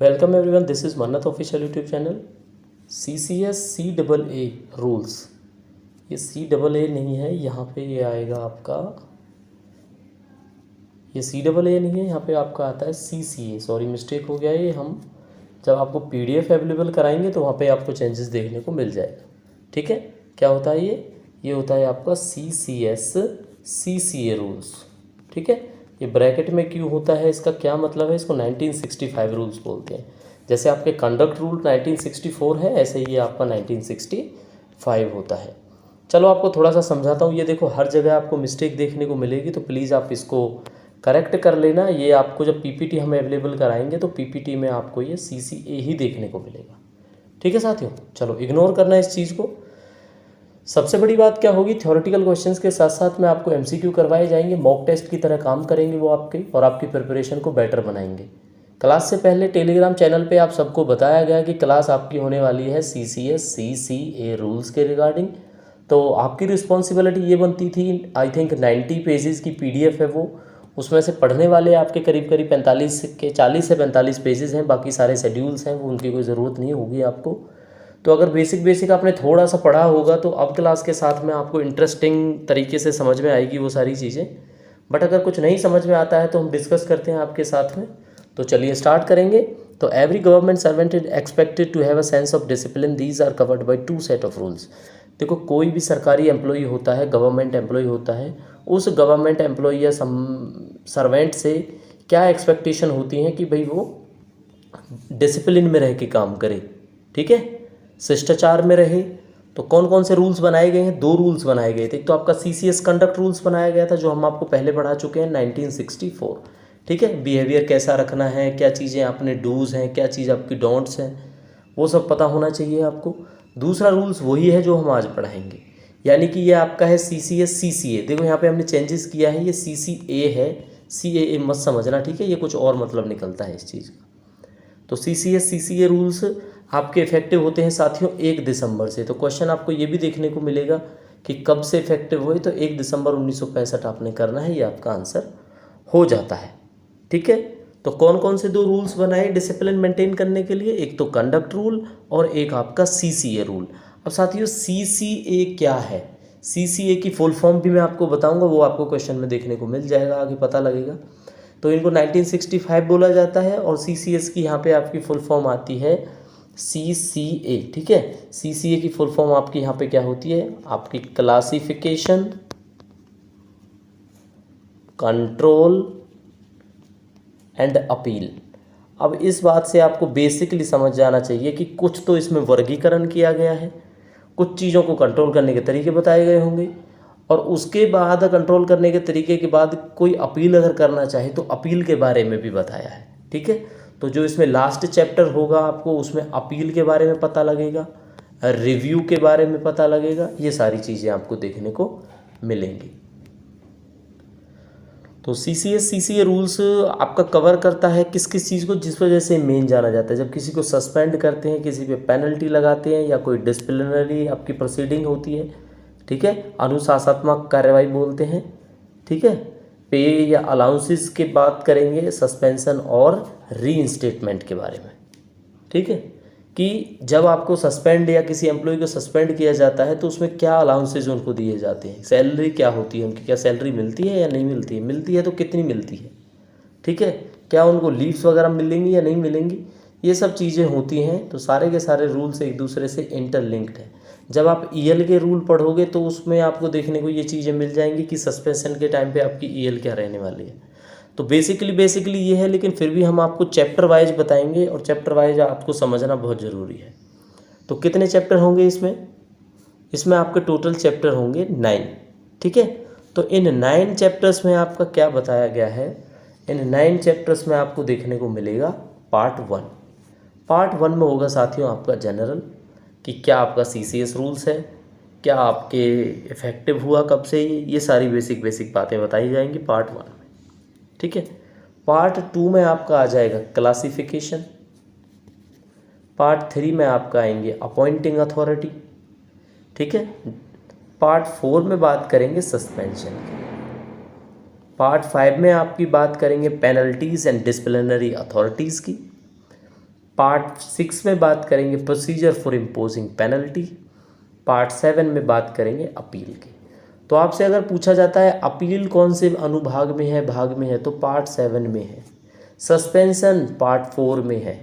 Welcome everyone, this is मन्नत official YouTube channel. CCS CAA rules, ये CAA नहीं है, यहाँ पे ये आएगा आपका, ये CAA नहीं है, यहाँ पे आपका आता है CCA। सॉरी, मिस्टेक हो गया। ये हम जब आपको PDF अवेलेबल कराएंगे तो वहाँ पे आपको चेंजेस देखने को मिल जाएगा। ठीक है, क्या होता है ये होता है आपका CCS CCA रूल्स। ठीक है, ये ब्रैकेट में क्यों होता है, इसका क्या मतलब है? इसको 1965 रूल्स बोलते हैं। जैसे आपके कंडक्ट रूल 1964 है, ऐसे ही आपका 1965 होता है। चलो आपको थोड़ा सा समझाता हूँ। ये देखो, हर जगह आपको मिस्टेक देखने को मिलेगी, तो प्लीज़ आप इसको करेक्ट कर लेना। ये आपको जब PPT हम अवेलेबल कराएंगे तो PPT में आपको ये CCA ही देखने को मिलेगा। ठीक है साथियों, चलो इग्नोर करना इस चीज़ को। सबसे बड़ी बात क्या होगी, थ्योरेटिकल क्वेश्चंस के साथ साथ में आपको MCQ करवाए जाएंगे, मॉक टेस्ट की तरह काम करेंगे वो आपके, और आपकी प्रिपरेशन को बेटर बनाएंगे। क्लास से पहले टेलीग्राम चैनल पे आप सबको बताया गया कि क्लास आपकी होने वाली है CCS CCA रूल्स के रिगार्डिंग। तो आपकी रिस्पॉन्सिबिलिटी ये बनती थी, आई थिंक 90 पेजेस की PDF है वो, उसमें से पढ़ने वाले आपके करीब करीब 40 से 45 पेजेस हैं, बाकी सारे शेड्यूल्स हैं, वो उनकी कोई ज़रूरत नहीं होगी आपको। तो अगर बेसिक आपने थोड़ा सा पढ़ा होगा तो अब क्लास के साथ में आपको इंटरेस्टिंग तरीके से समझ में आएगी वो सारी चीज़ें। बट अगर कुछ नहीं समझ में आता है तो हम डिस्कस करते हैं आपके साथ में। तो चलिए स्टार्ट करेंगे। तो every government servant is expected to have a sense of discipline, these are covered by 2 set of rules. देखो, कोई भी सरकारी एम्प्लॉई होता है, गवर्नमेंट एम्प्लॉई होता है, उस गवर्नमेंट एम्प्लॉई या सर्वेंट से क्या एक्सपेक्टेशन होती हैं कि भाई वो डिसिप्लिन में रह के काम करे। ठीक है, शिष्टाचार में रहे। तो कौन कौन से रूल्स बनाए गए हैं? 2 रूल्स बनाए गए थे। एक तो आपका CCS कंडक्ट रूल्स बनाया गया था, जो हम आपको पहले पढ़ा चुके हैं, 1964। ठीक है, बिहेवियर कैसा रखना है, क्या चीज़ें अपने डूज़ हैं, क्या चीज़ आपकी डोंट्स हैं, वो सब पता होना चाहिए आपको। दूसरा रूल्स वही है जो हम आज पढ़ाएंगे, यानी कि ये आपका है CCS CCA। देखो यहाँ पे हमने चेंजेस किया है, ये CCA है, CAA मत समझना। ठीक है, ये कुछ और मतलब निकलता है इस चीज़ का। तो CCS CCA रूल्स आपके इफेक्टिव होते हैं साथियों 1 दिसंबर से। तो क्वेश्चन आपको ये भी देखने को मिलेगा कि कब से इफेक्टिव हुए, तो 1 दिसंबर 1965 आपने करना है, ये आपका आंसर हो जाता है। ठीक है, तो कौन कौन से 2 रूल्स बनाए डिसिप्लिन मेंटेन करने के लिए? एक तो कंडक्ट रूल और एक आपका CCA रूल। अब साथियों CCA क्या है, CCA की फुल फॉर्म भी मैं आपको बताऊंगा, वो आपको क्वेश्चन में देखने को मिल जाएगा, आगे पता लगेगा। तो इनको 1965 बोला जाता है, और CCS की यहाँ पे आपकी फुल फॉर्म आती है CCA। ठीक है, CCA की फुल फॉर्म आपकी यहाँ पे क्या होती है? आपकी क्लासिफिकेशन, कंट्रोल एंड अपील। अब इस बात से आपको बेसिकली समझ जाना चाहिए कि कुछ तो इसमें वर्गीकरण किया गया है, कुछ चीज़ों को कंट्रोल करने के तरीके बताए गए होंगे, और उसके बाद कंट्रोल करने के तरीके के बाद कोई अपील अगर करना चाहे तो अपील के बारे में भी बताया है। ठीक है, तो जो इसमें लास्ट चैप्टर होगा आपको उसमें अपील के बारे में पता लगेगा, रिव्यू के बारे में पता लगेगा, ये सारी चीज़ें आपको देखने को मिलेंगी। तो CCS CCA रूल्स आपका कवर करता है किस किस चीज़ को, जिस वजह से मेन जाना जाता है। जब किसी को सस्पेंड करते हैं, किसी पे पेनल्टी लगाते हैं, या कोई डिसिप्लिनरी आपकी प्रोसीडिंग होती है, ठीक है, अनुशासनात्मक कार्रवाई बोलते हैं। ठीक है, पे या अलाउंसेस की बात करेंगे, सस्पेंशन और रीइंस्टेटमेंट के बारे में। ठीक है, कि जब आपको सस्पेंड या किसी एम्प्लॉय को सस्पेंड किया जाता है तो उसमें क्या अलाउंसेज उनको दिए जाते हैं, सैलरी क्या होती है उनकी, क्या सैलरी मिलती है या नहीं मिलती है, मिलती है तो कितनी मिलती है। ठीक है, क्या उनको लीव्स वगैरह मिलेंगी या नहीं मिलेंगी, ये सब चीज़ें होती हैं। तो सारे के सारे रूल्स एक दूसरे से इंटरलिंक्ड हैं। जब आप EL के रूल पढ़ोगे तो उसमें आपको देखने को ये चीज़ें मिल जाएंगी कि सस्पेंशन के टाइम पे आपकी EL क्या रहने वाली है। तो बेसिकली ये है, लेकिन फिर भी हम आपको चैप्टर वाइज बताएंगे, और चैप्टर वाइज आपको समझना बहुत ज़रूरी है। तो कितने चैप्टर होंगे इसमें आपके टोटल चैप्टर होंगे 9। ठीक है, तो इन 9 चैप्टर्स में आपका क्या बताया गया है, इन 9 चैप्टर्स में आपको देखने को मिलेगा पार्ट 1। पार्ट 1 में होगा साथियों आपका जनरल, कि क्या आपका CCS रूल्स है, क्या आपके इफेक्टिव हुआ कब से, ये सारी बेसिक बातें बताई जाएंगी पार्ट 1 में। ठीक है, पार्ट 2 में आपका आ जाएगा क्लासिफिकेशन, पार्ट 3 में आपका आएंगे अपॉइंटिंग अथॉरिटी। ठीक है, पार्ट 4 में बात करेंगे सस्पेंशन की, पार्ट 5 में आपकी बात करेंगे पेनल्टीज़ एंड डिसिप्लिनरी अथॉरिटीज़ की, पार्ट 6 में बात करेंगे procedure for imposing penalty. Part 7 में बात करेंगे अपील की। तो आपसे अगर पूछा जाता है अपील कौन से अनुभाग में है, भाग में है, तो पार्ट 7 में है। सस्पेंशन पार्ट 4 में है।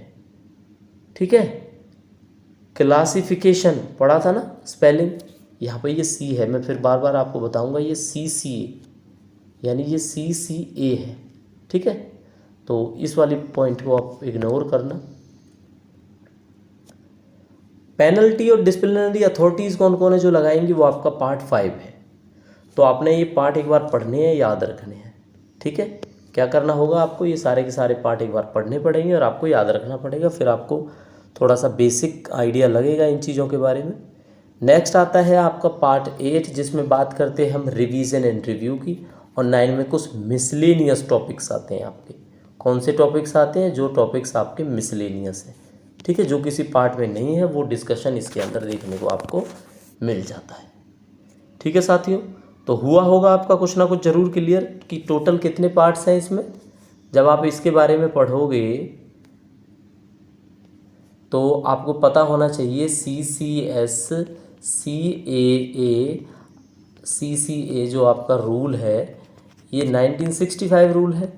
ठीक है। क्लासिफिकेशन पढ़ा था ना, स्पेलिंग, यहाँ पे ये सी है, मैं फिर बार बार आपको बताऊंगा, ये CCA यानी ये CCA है। ठीक है। तो इस वाली पॉइंट को आप इग्नोर करना। पेनल्टी और डिसिप्लिनरी अथॉरिटीज़ कौन कौन है जो लगाएंगी, वो आपका पार्ट 5 है। तो आपने ये पार्ट एक बार पढ़ने हैं, याद रखने हैं। ठीक है। क्या करना होगा आपको, ये सारे के सारे पार्ट एक बार पढ़ने पड़ेंगे और आपको याद रखना पड़ेगा, फिर आपको थोड़ा सा बेसिक आइडिया लगेगा इन चीज़ों के बारे में। नेक्स्ट आता है आपका पार्ट 8, जिसमें बात करते हैं हम रिवीजन एंड रिव्यू की, और 9 में कुछ मिसलेनियस टॉपिक्स आते हैं आपके। कौन से टॉपिक्स आते हैं, जो टॉपिक्स आपके मिसलेनियस हैं। ठीक है। जो किसी पार्ट में नहीं है वो डिस्कशन इसके अंदर देखने को आपको मिल जाता है। ठीक है साथियों। तो हुआ होगा आपका कुछ ना कुछ ज़रूर क्लियर कि टोटल कितने पार्ट्स हैं इसमें। जब आप इसके बारे में पढ़ोगे तो आपको पता होना चाहिए CCS CCA जो आपका रूल है ये 1965 रूल है।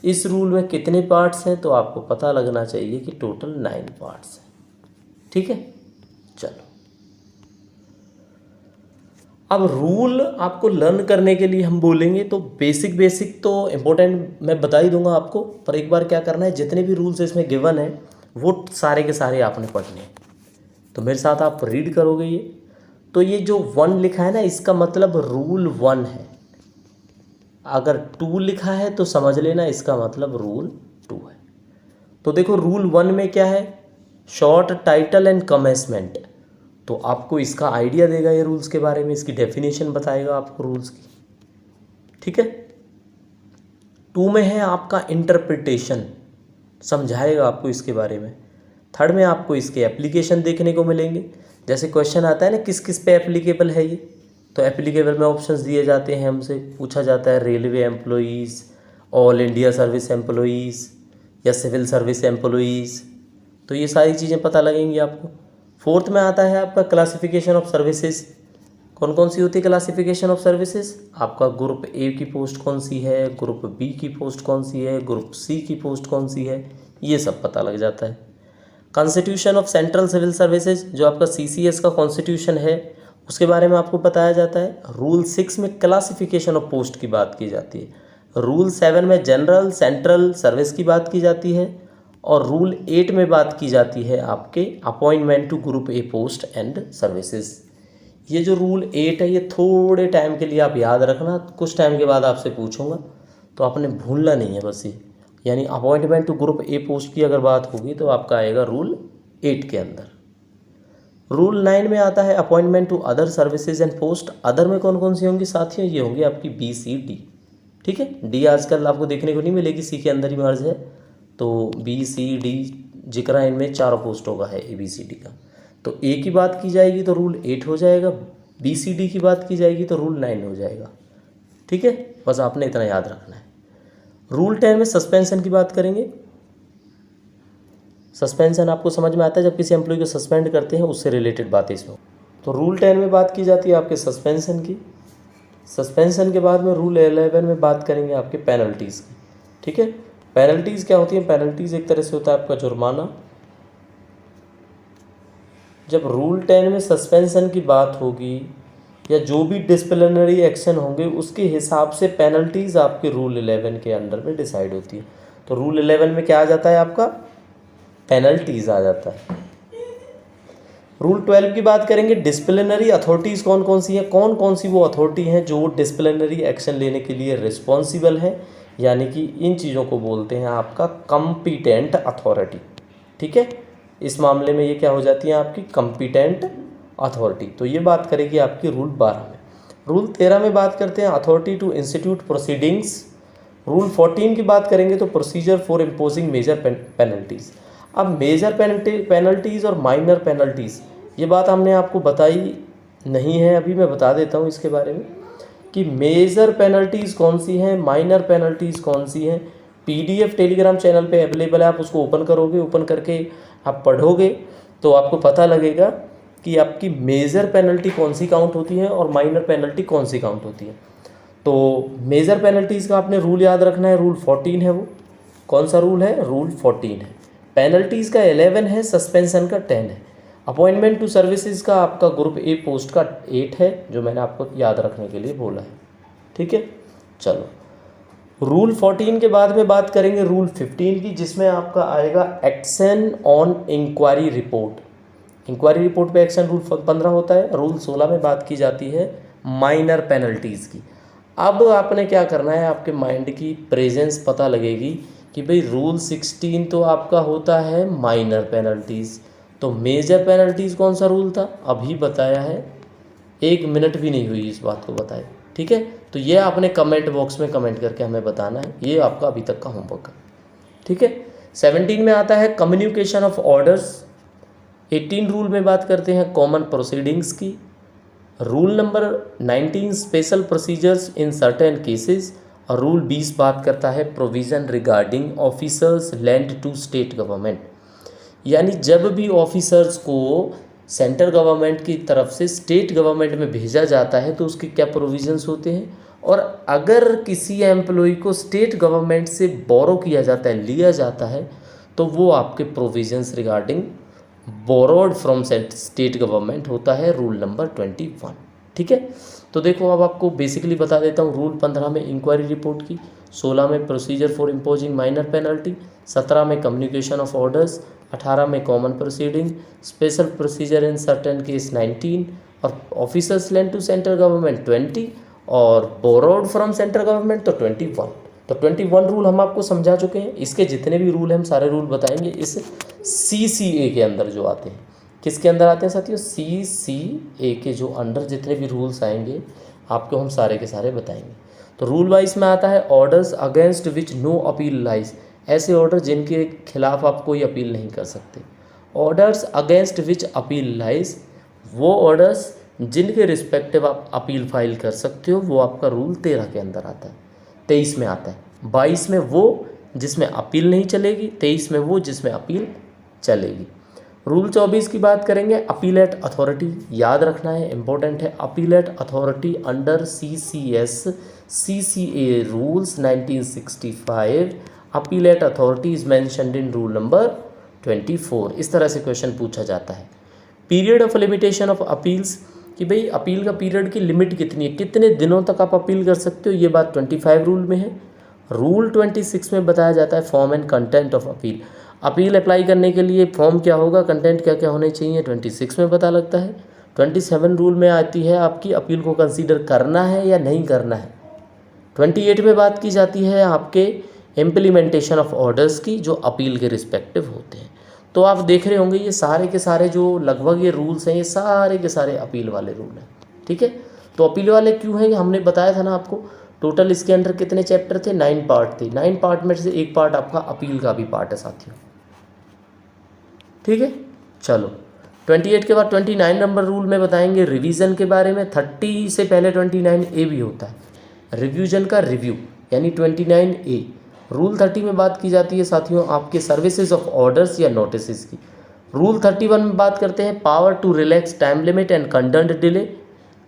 इस रूल में कितने पार्ट्स हैं, तो आपको पता लगना चाहिए कि टोटल 9 पार्ट्स हैं। ठीक है। चलो, अब रूल आपको लर्न करने के लिए हम बोलेंगे तो बेसिक तो इम्पोर्टेंट मैं बता ही दूंगा आपको, पर एक बार क्या करना है, जितने भी रूल्स इसमें गिवन है वो सारे के सारे आपने पढ़ने हैं। तो मेरे साथ आप रीड करोगे ये। तो ये जो 1 लिखा है ना, इसका मतलब रूल 1 है। अगर 2 लिखा है तो समझ लेना इसका मतलब रूल 2 है। तो देखो रूल 1 में क्या है, शॉर्ट टाइटल एंड कमेंसमेंट। तो आपको इसका आइडिया देगा ये रूल्स के बारे में, इसकी डेफिनेशन बताएगा आपको रूल्स की। ठीक है। 2 में है आपका इंटरप्रिटेशन, समझाएगा आपको इसके बारे में। 3rd में आपको इसके एप्लीकेशन देखने को मिलेंगे। जैसे क्वेश्चन आता है ना किस किस पे एप्लीकेबल है ये, तो एप्लीकेबल में ऑप्शंस दिए जाते हैं, हमसे पूछा जाता है railway employees, all India service employees या सिविल सर्विस एम्प्लॉइज़। तो ये सारी चीज़ें पता लगेंगी आपको। 4th में आता है आपका क्लासिफिकेशन ऑफ सर्विसेज। कौन कौन सी होती है क्लासिफिकेशन ऑफ सर्विसेज, आपका ग्रुप A की पोस्ट कौन सी है, ग्रुप B की पोस्ट कौन सी है, ग्रुप C की पोस्ट कौन सी है, ये सब पता लग जाता है। Constitution of central civil services, जो आपका CCS का कॉन्स्टिट्यूशन है उसके बारे में आपको बताया जाता है। रूल 6 में क्लासिफिकेशन ऑफ पोस्ट की बात की जाती है। रूल 7 में जनरल सेंट्रल सर्विस की बात की जाती है। और रूल 8 में बात की जाती है आपके appointment to group A post and services. ये जो रूल 8 है ये थोड़े टाइम के लिए आप याद रखना, कुछ टाइम के बाद आपसे पूछूंगा तो आपने भूलना नहीं है बस ये। यानी appointment to group A post की अगर बात होगी तो आपका आएगा रूल 8 के अंदर। रूल 9 में आता है appointment to other services and post. Other में कौन कौन सी होंगी साथियों, ये होंगी आपकी B C D। ठीक है। D आजकल आपको देखने को नहीं मिलेगी, C के अंदर ही मर्ज है। तो B C D जिक्र है, इनमें 4 पोस्ट होगा है ABCD का। तो A की बात की जाएगी तो रूल 8 हो जाएगा, BCD की बात की जाएगी तो रूल 9 हो जाएगा। ठीक है। बस आपने इतना याद रखना है। रूल 10 में सस्पेंशन की बात करेंगे। सस्पेंशन आपको समझ में आता है, जब किसी एम्प्लॉय को सस्पेंड करते हैं उससे रिलेटेड बात इसमें। तो रूल 10 में बात की जाती है आपके सस्पेंशन की। सस्पेंशन के बाद में रूल 11 में बात करेंगे आपके पेनल्टीज़ की। ठीक है। पेनल्टीज़ क्या होती है, पेनल्टीज़ एक तरह से होता है आपका जुर्माना। जब रूल 10 में सस्पेंशन की बात होगी या जो भी डिसिप्लिनरी एक्शन होंगे उसके हिसाब से पेनल्टीज़ आपके रूल 11 के अंडर में डिसाइड होती है। तो रूल 11 में क्या आ जाता है आपका, पेनल्टीज़ आ जाता है। रूल 12 की बात करेंगे, डिसिप्लिनरी अथॉरिटीज़ कौन कौन सी हैं, कौन कौन सी वो अथॉरिटी हैं जो डिसिप्लिनरी एक्शन लेने के लिए रिस्पॉन्सिबल है, यानी कि इन चीज़ों को बोलते हैं आपका कॉम्पिटेंट अथॉरिटी। ठीक है। इस मामले में ये क्या हो जाती है आपकी कॉम्पिटेंट अथॉरिटी। तो ये बात करेगी आपकी रूल 12 में। रूल 13 में बात करते हैं authority to institute proceedings. Rule 14 की बात करेंगे तो procedure for imposing major penalties. अब मेजर पेनल्टीज़ और माइनर पेनल्टीज़ ये बात हमने आपको बताई नहीं है, अभी मैं बता देता हूँ इसके बारे में कि मेजर पेनल्टीज़ कौन सी हैं, माइनर पेनल्टीज़ कौन सी हैं। PDF टेलीग्राम चैनल पे अवेलेबल है, आप उसको ओपन करोगे, ओपन करके आप पढ़ोगे तो आपको पता लगेगा कि आपकी मेजर पेनल्टी कौन सी काउंट होती है और माइनर पेनल्टी कौन सी काउंट होती है। तो मेजर पेनल्टीज़ का आपने रूल याद रखना है, रूल 14 है। वो कौन सा रूल है? रूल 14 है। पेनल्टीज़ का 11 है, सस्पेंशन का 10 है। अपॉइंटमेंट टू सर्विसेज का आपका ग्रुप ए पोस्ट का 8 है, जो मैंने आपको याद रखने के लिए बोला है। ठीक है, चलो रूल 14 के बाद में बात करेंगे रूल 15 की, जिसमें आपका आएगा action on inquiry report. Inquiry report पे एक्शन रूल 15 होता है। रूल 16 में बात की जाती है माइनर पेनल्टीज़ की। अब आपने क्या करना है, आपके माइंड की प्रेजेंस पता लगेगी कि भाई रूल 16 तो आपका होता है माइनर पेनल्टीज़, तो मेजर पेनल्टीज़ कौन सा रूल था? अभी बताया है, 1 मिनट भी नहीं हुई इस बात को बताए। ठीक है, तो ये आपने कमेंट बॉक्स में कमेंट करके हमें बताना है, ये आपका अभी तक का होमवर्क है। ठीक है, 17 में आता है कम्युनिकेशन ऑफ ऑर्डर्स। 18 रूल में बात करते हैं कॉमन प्रोसीडिंग्स की। Rule number 19 special procedures in certain cases. और रूल 20 बात करता है provision regarding officers lent to state government. यानी जब भी ऑफिसर्स को सेंट्रल गवर्नमेंट की तरफ से स्टेट गवर्नमेंट में भेजा जाता है तो उसके क्या प्रोविजंस होते हैं, और अगर किसी एम्प्लॉय को स्टेट गवर्नमेंट से बोरो किया जाता है, लिया जाता है, तो वो आपके provisions regarding borrowed from state government होता है, रूल नंबर 21। ठीक है, तो देखो अब आपको बेसिकली बता देता हूँ। रूल 15 में इंक्वायरी रिपोर्ट की, 16 में procedure for imposing minor penalty, 17 में कम्युनिकेशन ऑफ ऑर्डर्स, 18 में common proceeding, special procedure in certain case 19, और officers lent to central government 20, और बोरोड फ्रॉम सेंट्रल गवर्नमेंट तो 21। तो 21 रूल हम आपको समझा चुके हैं। इसके जितने भी रूल हैं हम सारे रूल बताएंगे इस CCA के अंदर जो आते हैं। किसके अंदर आते हैं साथियों? CCA के जो अंडर जितने भी रूल्स आएंगे आपको हम सारे के सारे बताएंगे। तो रूल वाइज में आता है orders against which no appeal lies. ऐसे ऑर्डर जिनके खिलाफ आप कोई अपील नहीं कर सकते। Orders against which appeal lies, वो ऑर्डर्स जिनके रिस्पेक्टिव आप अपील फाइल कर सकते हो, वो आपका रूल 13 के अंदर आता है। 23 में आता है। 22 में वो जिसमें अपील नहीं चलेगी, 23 में वो जिसमें अपील चलेगी। रूल 24 की बात करेंगे, अपीलेट अथॉरिटी। याद रखना है, इंपॉर्टेंट है। Appellate authority under CCA rules 1965, appellate authority is mentioned in rule number 24। इस तरह से क्वेश्चन पूछा जाता है। Period of limitation of appeals, कि भाई अपील का पीरियड की लिमिट कितनी है, कितने दिनों तक आप अपील कर सकते हो, ये बात 25 रूल में है। रूल 26 में बताया जाता है form and content of appeal. Appeal apply करने के लिए फॉर्म क्या होगा, कंटेंट क्या क्या होने चाहिए, 26 में पता लगता है। 27 रूल में आती है आपकी अपील को कंसीडर करना है या नहीं करना है। 28 में बात की जाती है आपके इम्प्लीमेंटेशन ऑफ ऑर्डर्स की, जो अपील के रिस्पेक्टिव होते हैं। तो आप देख रहे होंगे ये सारे के सारे जो लगभग ये रूल्स हैं, ये सारे के सारे अपील वाले रूल हैं। ठीक है, तो अपील वाले क्यों हैं, हमने बताया था ना आपको। टोटल इसके अंदर कितने चैप्टर थे? 9 पार्ट थे। 9 पार्ट में से एक पार्ट आपका अपील का भी पार्ट है साथियों। ठीक है, चलो 28 के बाद 29 नंबर रूल में बताएंगे रिवीजन के बारे में। 30 से पहले 29A भी होता है, रिव्यूजन का रिव्यू, यानी 29A। रूल 30 में बात की जाती है साथियों आपके सर्विसेज ऑफ ऑर्डर्स या नोटिस की। रूल 31 में बात करते हैं power to relax time limit and condoned delay.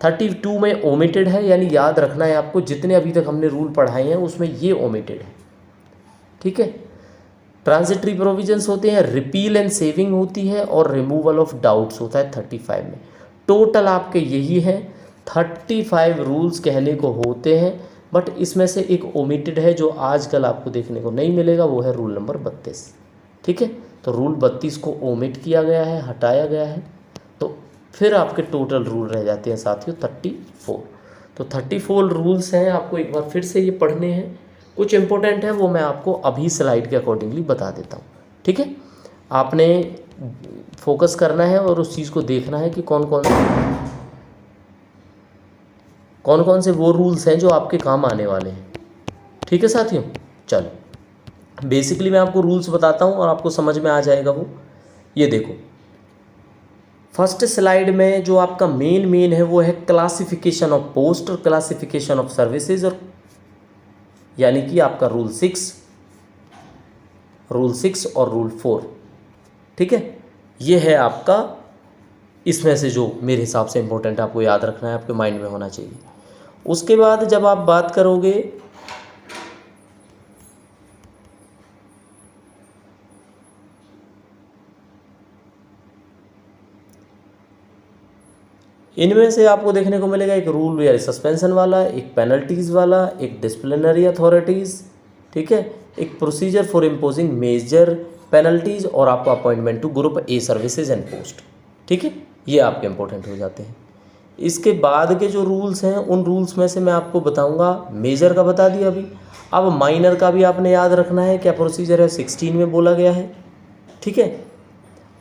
32 में ओमिटेड है, यानी याद रखना है आपको, जितने अभी तक हमने रूल पढ़ाए हैं उसमें ये ओमिटेड है। ठीक है, ट्रांजिटरी प्रोविजंस होते हैं, रिपील एंड सेविंग होती है, और रिमूवल ऑफ डाउट्स होता है 35 में। टोटल आपके यही हैं, 35 रूल्स कहने को होते हैं, बट इसमें से एक ओमिटेड है जो आजकल आपको देखने को नहीं मिलेगा, वो है रूल नंबर 32। ठीक है, तो रूल 32 को ओमिट किया गया है, हटाया गया है, तो फिर आपके टोटल रूल रह जाते हैं साथियों 34। तो 34 रूल्स हैं, आपको एक बार फिर से ये पढ़ने हैं। कुछ इंपॉर्टेंट है वो मैं आपको अभी स्लाइड के अकॉर्डिंगली बता देता हूँ। ठीक है, आपने फोकस करना है और उस चीज़ को देखना है कि कौन कौन से वो रूल्स हैं जो आपके काम आने वाले हैं। ठीक है साथियों, चलो बेसिकली मैं आपको रूल्स बताता हूँ और आपको समझ में आ जाएगा वो। ये देखो, फर्स्ट स्लाइड में जो आपका मेन है वो है क्लासिफिकेशन ऑफ पोस्ट और क्लासिफिकेशन ऑफ सर्विसेज, और यानी कि आपका रूल 6। रूल 6 और रूल 4। ठीक है, ये है आपका इसमें से जो मेरे हिसाब से इम्पोर्टेंट आपको याद रखना है, आपके माइंड में होना चाहिए। उसके बाद जब आप बात करोगे इनमें से आपको देखने को मिलेगा एक रूल या सस्पेंशन वाला, एक पेनल्टीज़ वाला, एक डिसिप्लिनरी अथॉरिटीज़, ठीक है, एक procedure for imposing major penalties और आपका appointment to group A services and post. ठीक है, ये आपके इंपॉर्टेंट हो जाते हैं। इसके बाद के जो रूल्स हैं उन रूल्स में से मैं आपको बताऊंगा, मेजर का बता दिया अभी। अब माइनर का भी आपने याद रखना है, क्या प्रोसीजर है 16 में बोला गया है। ठीक है,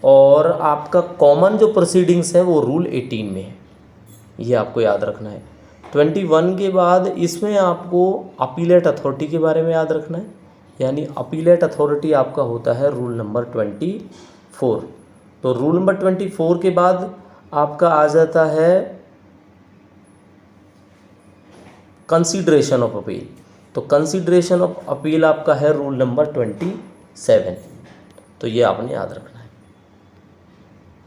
और आपका कॉमन जो प्रोसीडिंग्स है वो रूल 18 में है, ये आपको याद रखना है। 21 के बाद इसमें आपको अपीलेट अथॉरिटी के बारे में याद रखना है, यानी अपीलेट अथॉरिटी आपका होता है रूल नंबर 24। तो रूल नंबर 24 के बाद आपका आ जाता है कंसीडरेशन ऑफ अपील। तो कंसीडरेशन ऑफ अपील आपका है रूल नंबर 27। तो ये आपने याद रखना है।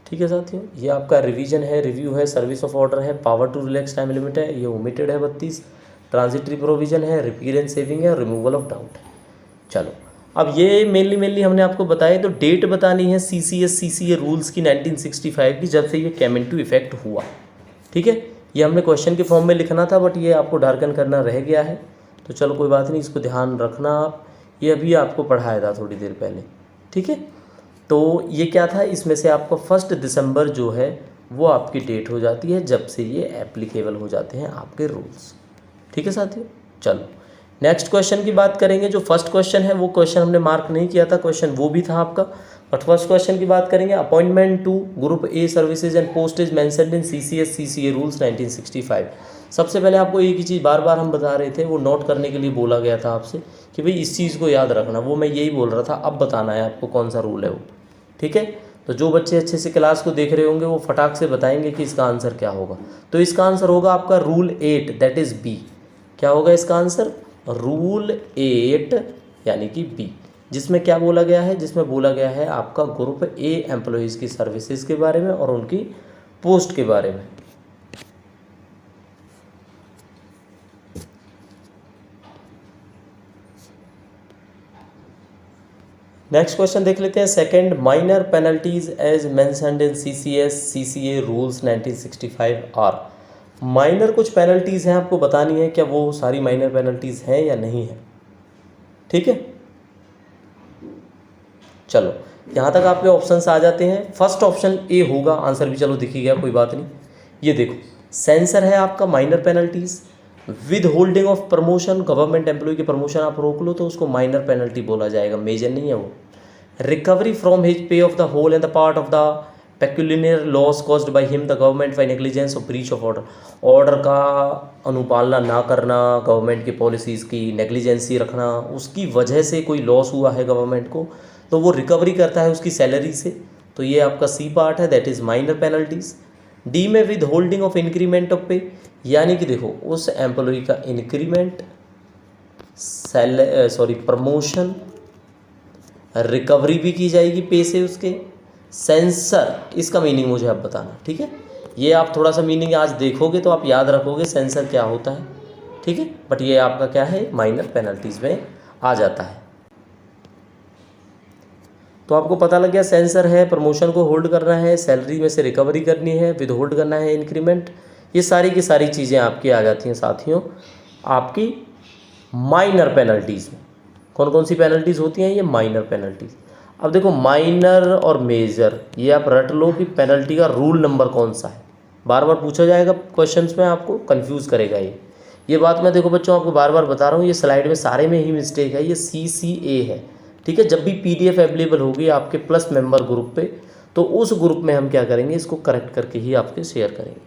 ठीक है साथियों, ये आपका रिवीजन है, रिव्यू है, सर्विस ऑफ ऑर्डर है, power to relax time limit है, ये ओमिटेड है 32, ट्रांजिटरी प्रोविजन है, रिपील एंड सेविंग है, रिमूवल ऑफ डाउट है। चलो, अब ये मेनली हमने आपको बताया। तो डेट बतानी है CCA रूल्स की 1965 की, जब से ये केम इनटू इफेक्ट हुआ। ठीक है, ये हमने क्वेश्चन के फॉर्म में लिखना था, बट ये आपको डार्कन करना रह गया है। तो चलो कोई बात नहीं, इसको ध्यान रखना आप, ये अभी आपको पढ़ाया था थोड़ी देर पहले। ठीक है, तो ये क्या था, इसमें से आपको 1 दिसंबर जो है वो आपकी डेट हो जाती है जब से ये एप्लीकेबल हो जाते हैं आपके रूल्स। ठीक है साथियों, चलो नेक्स्ट क्वेश्चन की बात करेंगे। जो फर्स्ट क्वेश्चन है वो क्वेश्चन हमने मार्क नहीं किया था, क्वेश्चन वो भी था आपका, बट फर्स्ट क्वेश्चन की बात करेंगे। Appointment to group A services and post is mentioned in CCA rules 1965। सबसे पहले आपको एक ही चीज़ बार बार हम बता रहे थे, वो नोट करने के लिए बोला गया था आपसे कि भाई इस चीज़ को याद रखना, वो मैं यही बोल रहा था। अब बताना है आपको कौन सा रूल है वो। ठीक है, तो जो बच्चे अच्छे से क्लास को देख रहे होंगे वो फटाक से बताएंगे कि इसका आंसर क्या होगा। तो इसका आंसर होगा आपका रूल 8, दैट इज़ बी। क्या होगा इसका आंसर? रूल 8 यानी कि बी, जिसमें क्या बोला गया है, जिसमें बोला गया है आपका ग्रुप ए एम्प्लॉयज़ की सर्विसेज के बारे में और उनकी पोस्ट के बारे में। नेक्स्ट क्वेश्चन देख लेते हैं। Second, minor penalties as mentioned in CCA rules 1965 are. Minor कुछ पेनल्टीज़ हैं, आपको बतानी है क्या वो सारी माइनर पेनल्टीज़ हैं या नहीं है। ठीक है, चलो यहाँ तक आपके ऑप्शंस आ जाते हैं। फर्स्ट ऑप्शन ए होगा, आंसर भी चलो दिख ही गया, कोई बात नहीं। ये देखो, सेंसर है आपका minor penalties. Withholding of promotion, government employee की प्रमोशन आप रोक लो तो उसको माइनर पेनल्टी बोला जाएगा, मेजर नहीं है वो। Recovery from his pay of the whole and the part of the peculiar loss caused by him the government by negligence और ब्रीच ऑफ ऑर्डर। ऑर्डर का अनुपालना ना करना, गवर्नमेंट की पॉलिसीज़ की नेग्लिजेंसी रखना, उसकी वजह से कोई लॉस हुआ है गवर्नमेंट को, तो वो रिकवरी करता है उसकी सैलरी से। तो ये आपका सी पार्ट है, that is minor penalties. D में withholding of increment of pay, यानी कि देखो उस एम्प्लॉय का इंक्रीमेंट, प्रमोशन, रिकवरी भी की जाएगी पे से उसके। सेंसर, इसका मीनिंग मुझे अब बताना। ठीक है, ये आप थोड़ा सा मीनिंग आज देखोगे तो आप याद रखोगे सेंसर क्या होता है। ठीक है, बट ये आपका क्या है, माइनर पेनल्टीज़ में आ जाता है। तो आपको पता लग गया, सेंसर है, प्रमोशन को होल्ड करना है, सैलरी में से रिकवरी करनी है, विद होल्ड करना है इंक्रीमेंट, ये सारी की सारी चीज़ें आपकी आ जाती हैं साथियों आपकी माइनर पेनल्टीज़ में। कौन कौन सी पेनल्टीज़ होती हैं? ये माइनर पेनल्टीज़। अब देखो, माइनर और मेजर, ये आप रट लो कि पेनल्टी का रूल नंबर कौन सा है, बार बार पूछा जाएगा क्वेश्चंस में, आपको कंफ्यूज करेगा ये बात मैं देखो बच्चों आपको बार बार बता रहा हूँ, ये स्लाइड में सारे में ही मिस्टेक है, ये CCA है। ठीक है, जब भी PDF अवेलेबल होगी आपके प्लस मेंबर ग्रुप पे, तो उस ग्रुप में हम क्या करेंगे, इसको करेक्ट करके ही आपके शेयर करेंगे।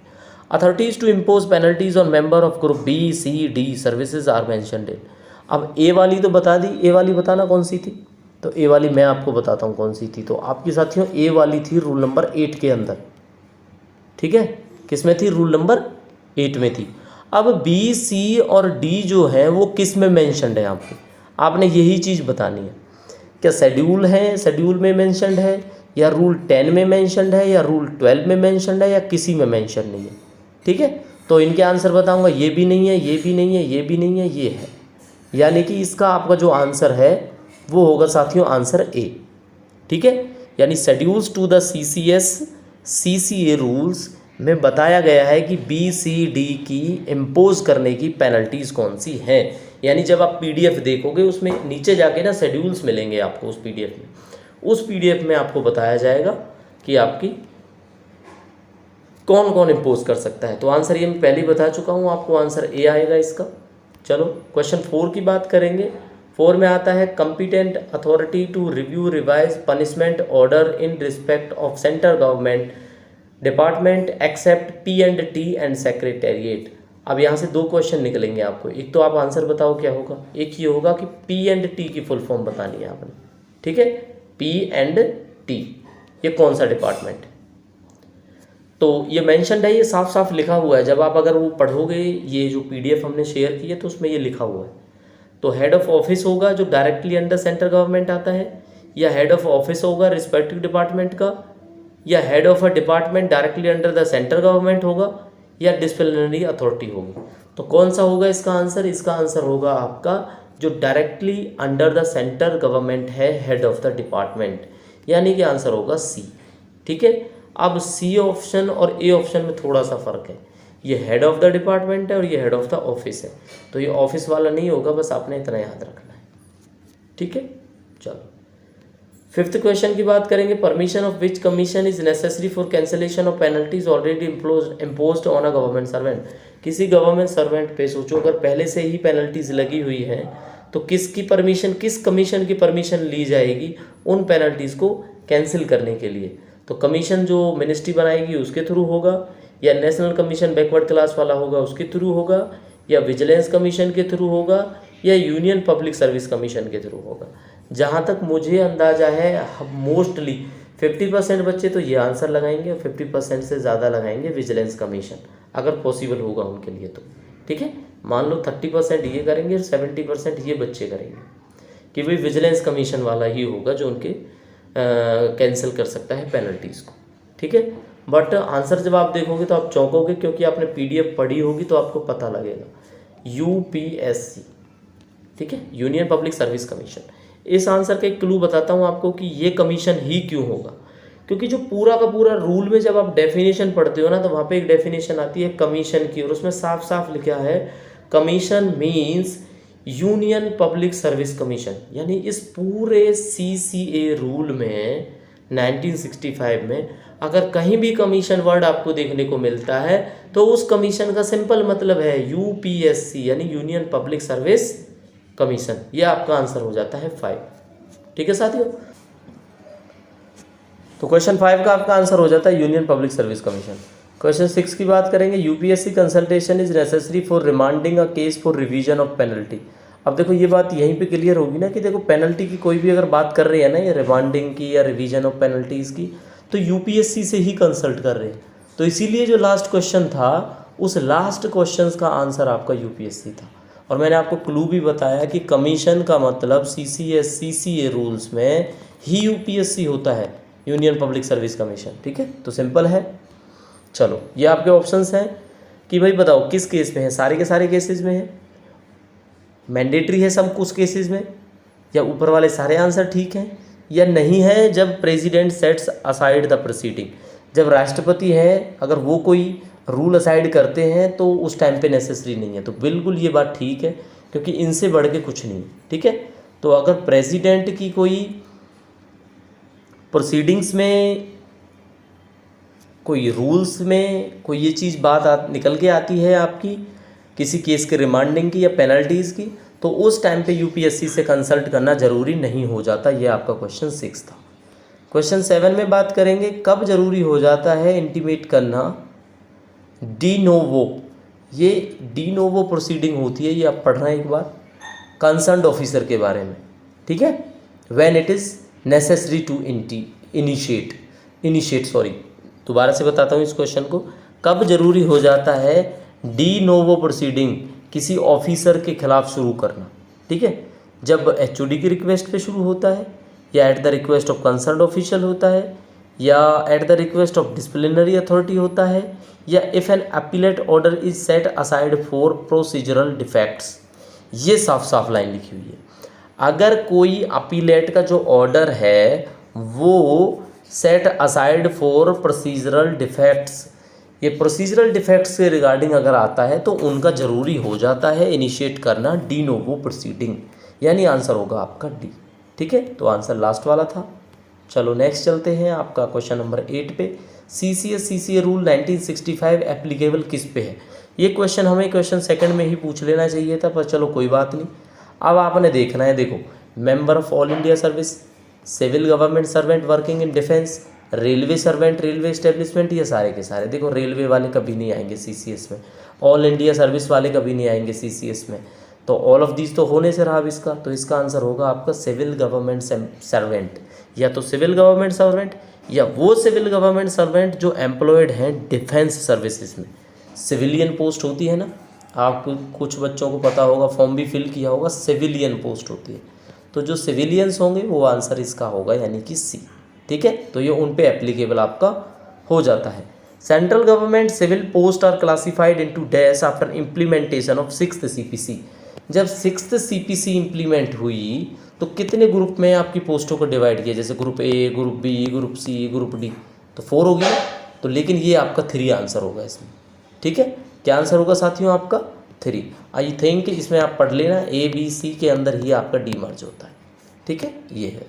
Authorities to impose penalties on member of group B, C, D services are mentioned in. अब ए वाली तो बता दी, ए वाली बताना कौन सी थी, तो ए वाली मैं आपको बताता हूँ कौन सी थी। तो आपकी साथियों ए वाली थी रूल नंबर 8 के अंदर। ठीक है, किस में थी? रूल नंबर 8 में थी। अब B, C और D जो है वो किस में मेंशन्ड है आपको, आपने यही चीज़ बतानी है। क्या शेड्यूल है, शेड्यूल में मेंशन्ड है, या रूल 10 में मेंशन्ड है, या रूल 12 में मेंशन्ड है, या किसी में मेंशन नहीं है। ठीक है, तो इनके आंसर बताऊंगा, ये भी नहीं है, ये भी नहीं है, ये भी नहीं है, ये है। यानी कि इसका आपका जो आंसर है वो होगा साथियों आंसर ए। ठीक है, यानी schedules to the CCA rules में बताया गया है कि BCD की इम्पोज करने की पेनल्टीज़ कौन सी हैं। यानी जब आप PDF देखोगे उसमें नीचे जाके ना शेड्यूल्स मिलेंगे आपको उस PDF में, उस PDF में आपको बताया जाएगा कि आपकी कौन कौन इम्पोज कर सकता है। तो आंसर ये मैं पहले ही बता चुका हूँ आपको, आंसर ए आएगा इसका। चलो क्वेश्चन 4 की बात करेंगे। 4 में आता है competent authority to review revise punishment order in respect of central government department except P&T and secretariat. अब यहाँ से 2 क्वेश्चन निकलेंगे आपको। एक तो आप आंसर बताओ क्या होगा, एक ये होगा कि P&T की फुल फॉर्म बतानी है आपने। ठीक है, P&T ये कौन सा डिपार्टमेंट है, तो ये मेंशन्ड है, ये साफ साफ लिखा हुआ है। जब आप अगर वो पढ़ोगे, ये जो PDF हमने शेयर की है तो उसमें ये लिखा हुआ है। तो हेड ऑफ ऑफिस होगा जो डायरेक्टली अंडर सेंट्रल गवर्नमेंट आता है, या हेड ऑफ ऑफिस होगा रिस्पेक्टिव डिपार्टमेंट का, या head of a department directly under the central government होगा, या डिसिप्लिनरी अथॉरिटी होगी। तो कौन सा होगा इसका आंसर? इसका आंसर होगा आपका जो directly under the central government है, हेड ऑफ द डिपार्टमेंट, यानी कि आंसर होगा सी। ठीक है, अब सी ऑप्शन और ए ऑप्शन में थोड़ा सा फर्क है। ये हेड ऑफ द डिपार्टमेंट है और ये हेड ऑफ द ऑफिस है, तो ये ऑफिस वाला नहीं होगा, बस आपने इतना याद रखना है। ठीक है, चलो 5th क्वेश्चन की बात करेंगे। Permission of which commission is necessary for cancellation of penalties already imposed on a government servant. किसी गवर्नमेंट सर्वेंट पे सोचो अगर पहले से ही पेनल्टीज लगी हुई हैं तो किसकी परमिशन, किस कमीशन की परमिशन ली जाएगी उन पेनल्टीज को कैंसिल करने के लिए। तो कमीशन जो मिनिस्ट्री बनाएगी उसके थ्रू होगा, या नेशनल कमीशन बैकवर्ड क्लास वाला होगा उसके थ्रू होगा, या विजिलेंस कमीशन के थ्रू होगा, या यूनियन पब्लिक सर्विस कमीशन के थ्रू होगा। जहाँ तक मुझे अंदाज़ा है मोस्टली 50% बच्चे तो ये आंसर लगाएंगे और 50% से ज़्यादा लगाएंगे विजिलेंस कमीशन, अगर पॉसिबल होगा उनके लिए तो। ठीक है, मान लो 30% ये करेंगे और 70% ये बच्चे करेंगे कि भाई विजिलेंस कमीशन वाला ही होगा जो उनके कैंसिल कर सकता है पेनल्टीज़ को। ठीक है, बट आंसर जब आप देखोगे तो आप चौंकोगे, क्योंकि आपने PDF पढ़ी होगी तो आपको पता लगेगा UPSC। ठीक है, यूनियन पब्लिक सर्विस कमीशन। इस आंसर का एक क्लू बताता हूँ आपको कि ये कमीशन ही क्यों होगा, क्योंकि जो पूरा का पूरा रूल में जब आप डेफिनेशन पढ़ते हो ना तो वहाँ पे एक डेफिनेशन आती है कमीशन की, और उसमें साफ साफ लिखा है commission means union public service commission. यानी इस पूरे CCA रूल में 1965 में अगर कहीं भी कमीशन वर्ड आपको देखने को मिलता है तो उस कमीशन का सिंपल मतलब है UPSC, यानी यूनियन पब्लिक सर्विस कमीशन। ये आपका आंसर हो जाता है 5। ठीक है साथियों, तो क्वेश्चन 5 का आपका आंसर हो जाता है union public service commission. Question 6 की बात करेंगे। UPSC consultation is necessary for remanding a case for revision of penalty. अब देखो ये बात यहीं पे क्लियर होगी ना कि देखो पेनल्टी की कोई भी अगर बात कर रहे हैं ना, ये रिमांडिंग की या रिवीजन ऑफ पेनल्टीज़ की, तो UPSC से ही कंसल्ट कर रहे हैं। तो इसीलिए जो लास्ट क्वेश्चन था उस लास्ट क्वेश्चन का आंसर आपका UPSC था। और मैंने आपको क्लू भी बताया कि कमीशन का मतलब CCA रूल्स में ही UPSC होता है, यूनियन पब्लिक सर्विस कमीशन। ठीक है, तो सिंपल है। चलो ये आपके ऑप्शंस हैं कि भाई बताओ किस केस में है, सारे के सारे केसेस में है, मैंडेटरी है सब कुछ केसेस में, या ऊपर वाले सारे आंसर ठीक हैं, या नहीं है जब president sets aside the proceeding, जब राष्ट्रपति है अगर वो कोई रूल असाइड करते हैं तो उस टाइम पे नेसेसरी नहीं है। तो बिल्कुल ये बात ठीक है, क्योंकि इनसे बढ़ के कुछ नहीं। ठीक है, तो अगर प्रेसिडेंट की कोई प्रोसीडिंग्स में, कोई रूल्स में कोई ये चीज़ बात निकल के आती है आपकी किसी केस के रिमांडिंग की या पेनल्टीज़ की, तो उस टाइम पे UPSC से कंसल्ट करना ज़रूरी नहीं हो जाता। ये आपका क्वेश्चन 6 था। क्वेश्चन 7 में बात करेंगे कब ज़रूरी हो जाता है इंटीमेट करना डी नोवो। ये डी नोवो प्रोसीडिंग होती है, ये आप पढ़ रहे हैं एक बार, कंसर्न्ड ऑफिसर के बारे में। ठीक है, when it is necessary to initiate दोबारा से बताता हूँ इस क्वेश्चन को, कब ज़रूरी हो जाता है डी नोवो प्रोसीडिंग किसी ऑफिसर के खिलाफ शुरू करना। ठीक है, जब HOD की रिक्वेस्ट पे शुरू होता है, या at the request of concern official होता है, या at the request of disciplinary authority होता है, या if an appellate order is set aside for procedural defects. ये साफ साफ लाइन लिखी हुई है। अगर कोई अपीलेट का जो ऑर्डर है वो set aside for procedural defects, ये प्रोसीजरल डिफेक्ट्स के रिगार्डिंग अगर आता है तो उनका ज़रूरी हो जाता है इनिशिएट करना डी नोवो प्रोसीडिंग, यानी आंसर होगा आपका डी। ठीक है, तो आंसर लास्ट वाला था। चलो नेक्स्ट चलते हैं आपका क्वेश्चन नंबर 8 पे। CCA रूल 1965 एप्लीकेबल किस पे है? ये क्वेश्चन हमें क्वेश्चन सेकंड में ही पूछ लेना चाहिए था, पर चलो कोई बात नहीं। अब आपने देखना है, देखो member of all India service, civil government servant working in defence, railway servant, railway establishment, ये सारे के सारे। देखो रेलवे वाले कभी नहीं आएंगे CCS में, ऑल इंडिया सर्विस वाले कभी नहीं आएंगे CCS में, तो ऑल ऑफ दीज तो होने से रहा अब इसका, तो इसका आंसर होगा आपका सिविल गवर्नमेंट सर्वेंट, या तो सिविल गवर्नमेंट सर्वेंट या वो सिविल गवर्नमेंट सर्वेंट जो एम्प्लॉयड हैं डिफेंस सर्विसेज में। सिविलियन पोस्ट होती है ना, आपको कुछ बच्चों को पता होगा, फॉर्म भी फिल किया होगा, सिविलियन पोस्ट होती है, तो जो सिविलियंस होंगे वो आंसर इसका होगा, यानी कि सी। ठीक है, तो ये उन पे एप्लीकेबल आपका हो जाता है। Central government civil post are classified into dash after implementation of 6th CPC। जब 6th CPC इम्प्लीमेंट हुई तो कितने ग्रुप में आपकी पोस्टों को डिवाइड किया, जैसे group A, group B, group C, group D, तो 4 होगी ना, तो लेकिन ये आपका 3 आंसर होगा इसमें। ठीक है, क्या आंसर होगा साथियों आपका 3। आई थिंक इसमें आप पढ़ लेना, ABC के अंदर ही आपका डी मर्ज होता है। ठीक है, ये है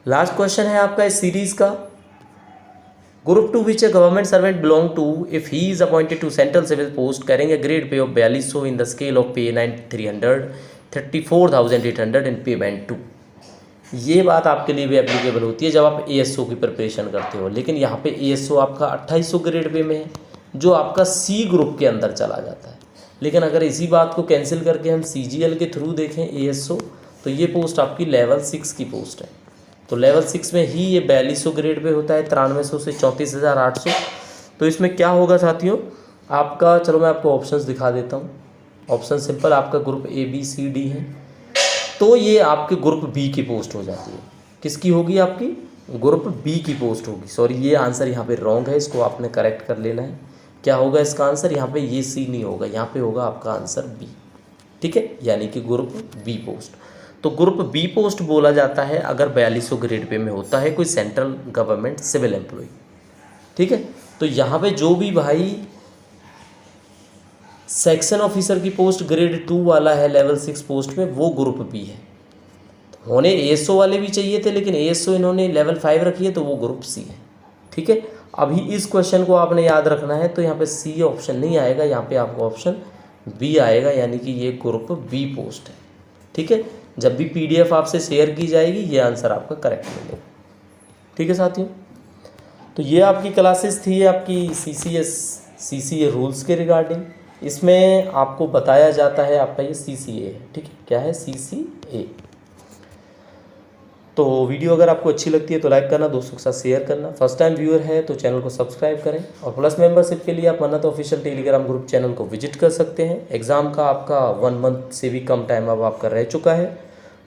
लास्ट क्वेश्चन है आपका इस सीरीज का। Group 2 which a government servant belong to if he is appointed to central civil post carrying a grade pay of 4200 in the scale of pay 9300 34,800 इन पे बैंड 2। ये बात आपके लिए भी एप्लीकेबल होती है जब आप ASO की प्रिपरेशन करते हो, लेकिन यहाँ पे ASO आपका 2800 ग्रेड पे में है जो आपका C ग्रुप के अंदर चला जाता है। लेकिन अगर इसी बात को कैंसिल करके हम CGL के थ्रू देखें ASO, तो ये पोस्ट आपकी लेवल 6 की पोस्ट है, तो लेवल 6 में ही ये 4200 ग्रेड पे होता है, 9300 से 34,800। तो इसमें क्या होगा साथियों आपका, चलो मैं आपको ऑप्शंस दिखा देता हूँ। ऑप्शन सिंपल, आपका ग्रुप ABCD है, तो ये आपके ग्रुप B की पोस्ट हो जाती है। किसकी होगी? आपकी ग्रुप B की पोस्ट होगी। सॉरी, ये आंसर यहाँ पे रॉन्ग है, इसको आपने करेक्ट कर लेना है। क्या होगा इसका आंसर? यहाँ पे ये C नहीं होगा, यहाँ पे होगा आपका आंसर B। ठीक है, यानी कि ग्रुप B पोस्ट। तो ग्रुप B पोस्ट बोला जाता है अगर 4200 ग्रेड पे में होता है कोई सेंट्रल गवर्नमेंट सिविल एम्प्लॉय। ठीक है, तो यहाँ पे जो भी भाई सेक्शन ऑफिसर की पोस्ट ग्रेड 2 वाला है लेवल 6 पोस्ट में, वो ग्रुप B है। होने ASO वाले भी चाहिए थे, लेकिन ASO इन्होंने लेवल 5 रखी है, तो वो ग्रुप C है। ठीक है, अभी इस क्वेश्चन को आपने याद रखना है, तो यहाँ पे C ऑप्शन नहीं आएगा, यहाँ पे आपका ऑप्शन B आएगा, यानी कि ये ग्रुप B पोस्ट है। ठीक है, जब भी PDF आपसे शेयर की जाएगी ये आंसर आपका करेक्ट मिलेगा। ठीक है साथियों, तो ये आपकी क्लासेस थी आपकी CCA रूल्स के रिगार्डिंग। इसमें आपको बताया जाता है आपका ये CCA है। ठीक है, क्या है? CCA। तो वीडियो अगर आपको अच्छी लगती है तो लाइक करना, दोस्तों के साथ शेयर करना। फर्स्ट टाइम व्यूअर है तो चैनल को सब्सक्राइब करें, और प्लस मेंबरशिप के लिए आप मन्नत ऑफिशियल टेलीग्राम ग्रुप चैनल को विजिट कर सकते हैं। एग्ज़ाम का आपका 1 मंथ से भी कम टाइम अब आपका रह चुका है।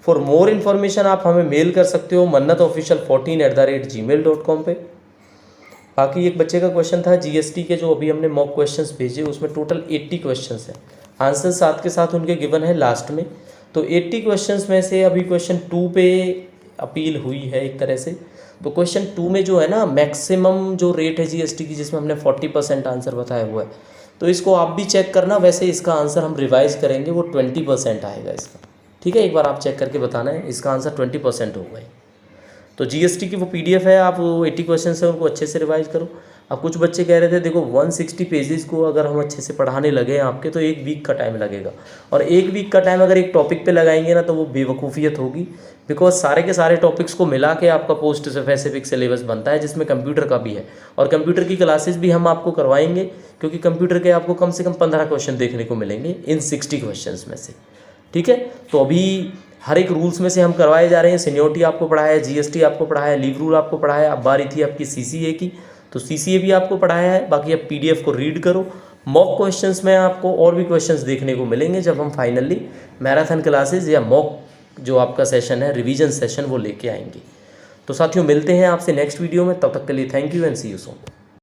फॉर मोर इन्फॉर्मेशन आप हमें मेल कर सकते हो mannatofficial14@gmail.com पे। बाकी एक बच्चे का क्वेश्चन था GST के, जो अभी हमने मॉक क्वेश्चंस भेजे, उसमें टोटल 80 क्वेश्चंस हैं, आंसर साथ के साथ उनके गिवन है लास्ट में। तो 80 क्वेश्चंस में से अभी क्वेश्चन 2 पे अपील हुई है एक तरह से। तो क्वेश्चन 2 में जो है ना मैक्सिमम जो रेट है GST की, जिसमें हमने 40% आंसर बताया हुआ है, तो इसको आप भी चेक करना। वैसे इसका आंसर हम रिवाइज करेंगे, वो 20% आएगा इसका। ठीक है, एक बार आप चेक करके बताना है, इसका आंसर 20% होगा। तो GST की वो PDF है, आप वो 80 क्वेश्चन है उनको अच्छे से रिवाइज करो। अब कुछ बच्चे कह रहे थे देखो 160 पेजेस को अगर हम अच्छे से पढ़ाने लगे आपके, तो 1 वीक का टाइम लगेगा, और 1 वीक का टाइम अगर एक टॉपिक पे लगाएंगे ना तो वो बेवकूफ़ियत होगी। बिकॉज सारे के सारे टॉपिक्स को मिला के आपका पोस्ट स्पेसिफिक सिलेबस बनता है, जिसमें कंप्यूटर का भी है, और कंप्यूटर की क्लासेस भी हम आपको करवाएंगे, क्योंकि कंप्यूटर के आपको कम से कम 15 क्वेश्चन देखने को मिलेंगे इन 60 क्वेश्चन में से। ठीक है, तो अभी हर एक रूल्स में से हम करवाए जा रहे हैं। सीनियोरिटी आपको पढ़ाया है, GST आपको पढ़ाया है, लीव रूल आपको पढ़ाया है, अब बारी थी आपकी CCA की, तो CCA भी आपको पढ़ाया है। बाकी अब PDF को रीड करो। मॉक क्वेश्चंस में आपको और भी क्वेश्चंस देखने को मिलेंगे जब हम फाइनली मैराथन क्लासेस या मॉक जो आपका सेशन है रिवीजन सेशन वो लेके आएंगे। तो साथियों मिलते हैं आपसे नेक्स्ट वीडियो में, तब तक के लिए thank you and see you soon.